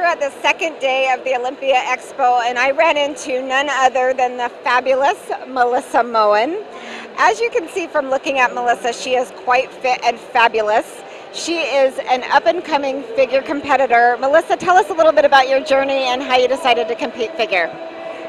at the second day of the Olympia Expo, and I ran into none other than the fabulous Melissa Moen. As you can see from looking at Melissa, she is quite fit and fabulous. She is an up-and-coming figure competitor. Melissa, tell us a little bit about your journey and how you decided to compete figure.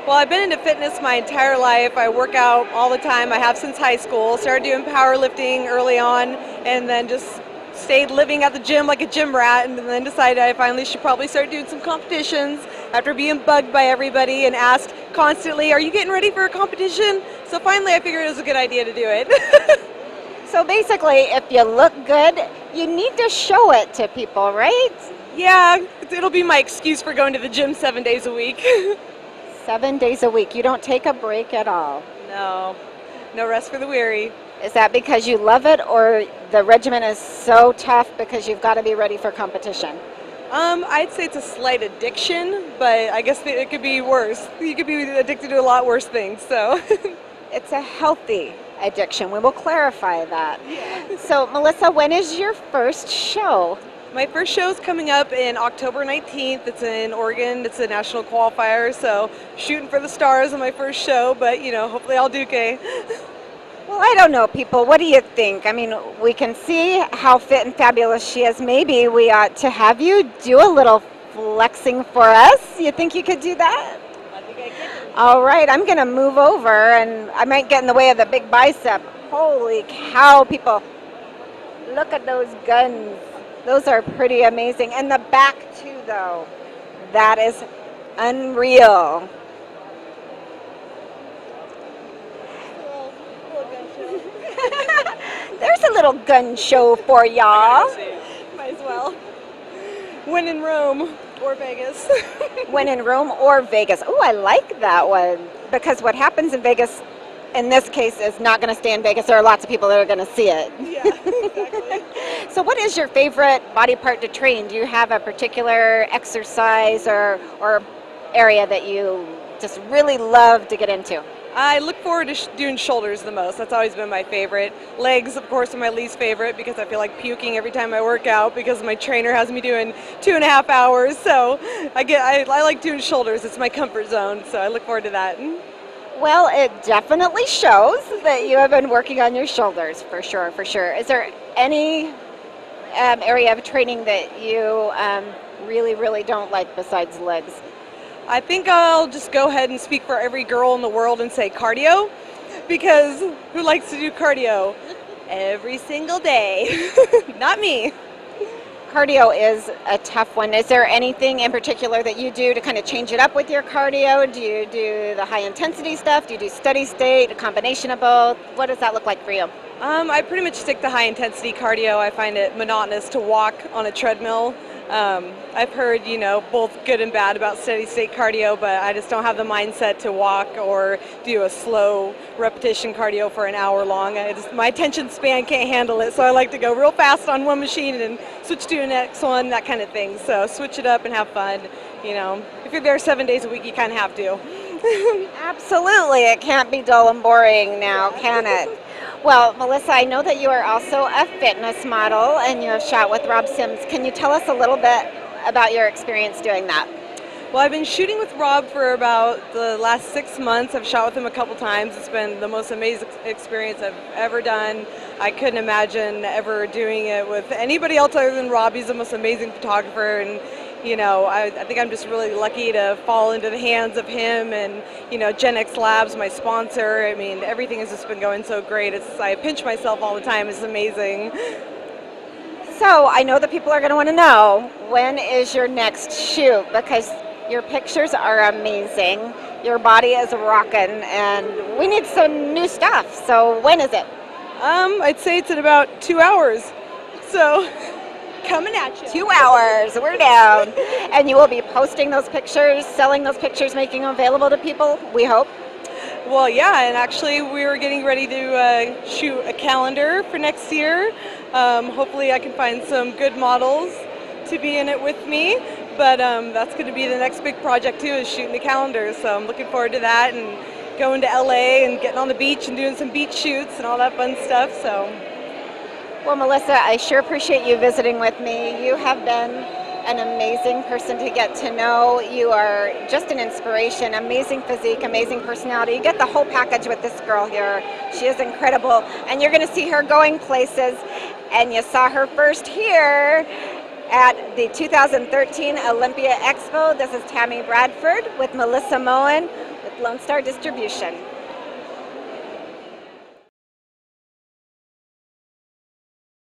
Well, I've been into fitness my entire life. I work out all the time. I have since high school. Started doing powerlifting early on, and then just stayed living at the gym like a gym rat, and then decided I finally should probably start doing some competitions after being bugged by everybody and asked constantly, are you getting ready for a competition? So finally I figured it was a good idea to do it. So basically, if you look good, you need to show it to people, right? Yeah, it'll be my excuse for going to the gym 7 days a week. 7 days a week. You don't take a break at all? No, no rest for the weary. Is that because you love it, or the regimen is so tough because you've got to be ready for competition? I'd say it's a slight addiction, but I guess it could be worse. You could be addicted to a lot worse things, so. It's a healthy addiction. We will clarify that. Yeah. So, Melissa, when is your first show? My first show is coming up in October 19th. It's in Oregon. It's a national qualifier, so shooting for the stars on my first show, but, you know, hopefully I'll do okay. Well, I don't know, people. What do you think? I mean, we can see how fit and fabulous she is. Maybe we ought to have you do a little flexing for us. You think you could do that? I think I can. All right, I'm going to move over, and I might get in the way of the big bicep. Holy cow, people. Look at those guns. Those are pretty amazing. And the back, too, though. That is unreal. There's a little gun show for y'all. Might as well. When in Rome or Vegas. When in Rome or Vegas. Oh, I like that one. Because what happens in Vegas, in this case, is not going to stay in Vegas. There are lots of people that are going to see it. Yeah, exactly. So what is your favorite body part to train? Do you have a particular exercise or area that you just really love to get into? I look forward to doing shoulders the most. That's always been my favorite. Legs, of course, are my least favorite because I feel like puking every time I work out because my trainer has me doing 2.5 hours. So I like doing shoulders. It's my comfort zone, so I look forward to that. Well, it definitely shows that you have been working on your shoulders, for sure, for sure. Is there any area of training that you really, really don't like besides legs? I think I'll just go ahead and speak for every girl in the world and say cardio, because who likes to do cardio every single day? Not me. Cardio is a tough one. Is there anything in particular that you do to kind of change it up with your cardio? Do you do the high intensity stuff? Do you do steady state, a combination of both? What does that look like for you? I pretty much stick to high intensity cardio. I find it monotonous to walk on a treadmill. I've heard, you know, both good and bad about steady state cardio, but I just don't have the mindset to walk or do a slow repetition cardio for an hour long. My attention span can't handle it, so I like to go real fast on one machine and switch to the next one, that kind of thing. So switch it up and have fun. You know, if you're there 7 days a week, you kind of have to. Absolutely. It can't be dull and boring now, can it? Well, Melissa, I know that you are also a fitness model and you have shot with Rob Sims. Can you tell us a little bit about your experience doing that? Well, I've been shooting with Rob for about the last 6 months. I've shot with him a couple times. It's been the most amazing experience I've ever done. I couldn't imagine ever doing it with anybody else other than Rob. He's the most amazing photographer, and you know, I think I'm just really lucky to fall into the hands of him and, you know, GenXlabs, my sponsor. I mean, everything has just been going so great. I pinch myself all the time. It's amazing. So I know that people are going to want to know, when is your next shoot? Because your pictures are amazing. Your body is rocking, and we need some new stuff. So when is it? I'd say it's in about 2 hours. So coming at you. 2 hours, we're down. And you will be posting those pictures, selling those pictures, making them available to people, we hope? Well, yeah, and actually we were getting ready to shoot a calendar for next year. Hopefully I can find some good models to be in it with me, but that's going to be the next big project too, is shooting the calendar. So I'm looking forward to that and going to LA and getting on the beach and doing some beach shoots and all that fun stuff. So. Well, Melissa, I sure appreciate you visiting with me. You have been an amazing person to get to know. You are just an inspiration, amazing physique, amazing personality. You get the whole package with this girl here. She is incredible, and you're going to see her going places, and you saw her first here at the 2013 Olympia Expo. This is Tammi Bradford with Melissa Moen with Lone Star Distribution.